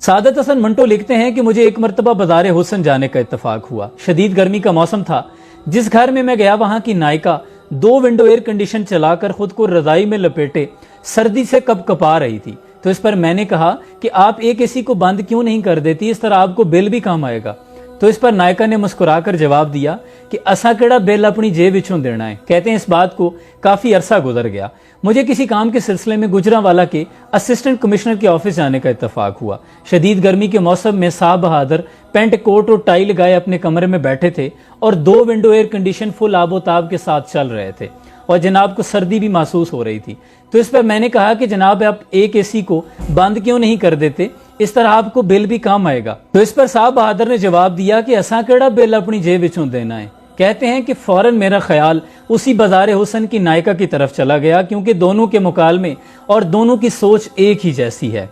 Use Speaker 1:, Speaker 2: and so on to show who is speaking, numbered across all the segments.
Speaker 1: سعادت حسن منٹو لکھتے ہیں کہ مجھے ایک مرتبہ بازار حسن جانے کا اتفاق ہوا۔ شدید گرمی کا موسم تھا۔ جس گھر میں گیا وہاں کی نائکا 2 ونڈو ایئر کنڈیشن چلا کر خود کو رضائی میں لپیٹے سردی سے کپ کپا رہی تھی، تو اس پر میں نے کہا کہ آپ ایک اے سی کو بند کیوں نہیں کر دیتی، اس طرح آپ کو بل بھی کم آئے گا۔ تو اس پر نائکا نے مسکرا کر جواب دیا کہ اسا کیڑا بل اپنی جیب وچوں دینا ہے۔ کہتے ہیں اس بات کو کافی عرصہ گزر گیا۔ مجھے کسی کام کے سلسلے میں گجرانوالہ کے اسسٹنٹ کمشنر کے آفس جانے کا اتفاق ہوا۔ شدید گرمی کے موسم میں صاحب بہادر پینٹ کوٹ اور ٹائی لگائے اپنے کمرے میں بیٹھے تھے اور 2 ونڈو ایئر کنڈیشن فل آب و تاب کے ساتھ چل رہے تھے اور جناب کو سردی بھی محسوس ہو رہی تھی۔ تو اس پر میں نے کہا کہ جناب آپ ایک اے سی کو بند کیوں نہیں کر دیتے، اس طرح آپ کو بل بھی کم آئے گا۔ تو اس پر صاحب بہادر نے جواب دیا کہ اساں کیڑا بل اپنی جیب وچوں دینا ہے۔ کہتے ہیں کہ فوراً میرا خیال اسی بازار حسن کی نائکا کی طرف چلا گیا، کیونکہ دونوں کے مکالمے اور دونوں کی سوچ ایک ہی جیسی ہے۔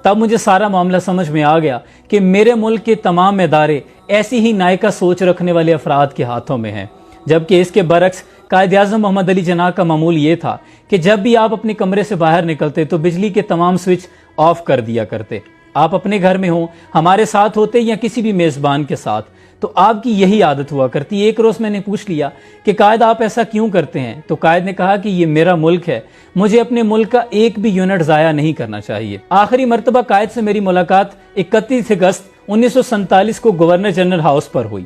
Speaker 1: تب مجھے سارا معاملہ سمجھ میں آ گیا کہ میرے ملک کے تمام ادارے ایسی ہی نائکا سوچ رکھنے والے افراد کے ہاتھوں میں ہیں، جبکہ اس کے برعکس قائد اعظم محمد علی جناح کا معمول یہ تھا کہ جب بھی آپ اپنے کمرے سے باہر نکلتے تو بجلی کے تمام سوئچ آف کر دیا کرتے۔ آپ اپنے گھر میں ہوں، ہمارے ساتھ ہوتے یا کسی بھی میزبان کے ساتھ، تو آپ کی یہی عادت ہوا کرتی۔ ایک روز میں نے پوچھ لیا کہ قائد آپ ایسا کیوں کرتے ہیں؟ تو قائد نے کہا کہ یہ میرا ملک ہے، مجھے اپنے ملک کا ایک بھی یونٹ ضائع نہیں کرنا چاہیے۔ آخری مرتبہ قائد سے میری ملاقات 31 اگست 1947 کو گورنر جنرل ہاؤس پر ہوئی۔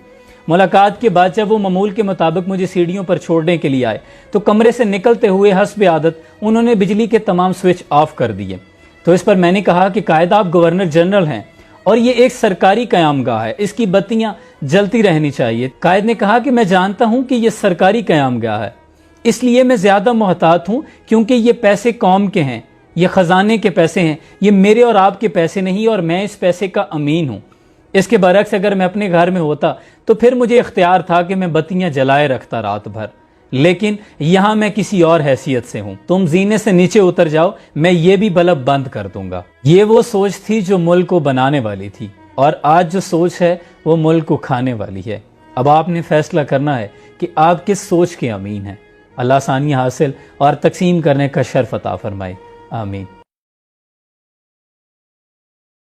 Speaker 1: ملاقات کے بعد جب وہ معمول کے مطابق مجھے سیڑھیوں پر چھوڑنے کے لیے آئے تو کمرے سے نکلتے ہوئے حسب عادت انہوں نے بجلی کے تمام سوئچ آف کر دیے۔ تو اس پر میں نے کہا کہ قائد آپ گورنر جنرل ہیں اور یہ ایک سرکاری قیام گاہ ہے، اس کی بتیاں جلتی رہنی چاہیے۔ قائد نے کہا کہ میں جانتا ہوں کہ یہ سرکاری قیام گاہ ہے، اس لیے میں زیادہ محتاط ہوں، کیونکہ یہ پیسے قوم کے ہیں، یہ خزانے کے پیسے ہیں، یہ میرے اور آپ کے پیسے نہیں، اور میں اس پیسے کا امین ہوں۔ اس کے برعکس اگر میں اپنے گھر میں ہوتا تو پھر مجھے اختیار تھا کہ میں بتیاں جلائے رکھتا رات بھر، لیکن یہاں میں کسی اور حیثیت سے ہوں۔ تم زینے سے نیچے اتر جاؤ، میں یہ بھی بلب بند کر دوں گا۔ یہ وہ سوچ تھی جو ملک کو بنانے والی تھی، اور آج جو سوچ ہے وہ ملک کو کھانے والی ہے۔ اب آپ نے فیصلہ کرنا ہے کہ آپ کس سوچ کے امین ہیں۔ اللہ آسانیاں حاصل اور تقسیم کرنے کا شرف عطا فرمائے، آمین۔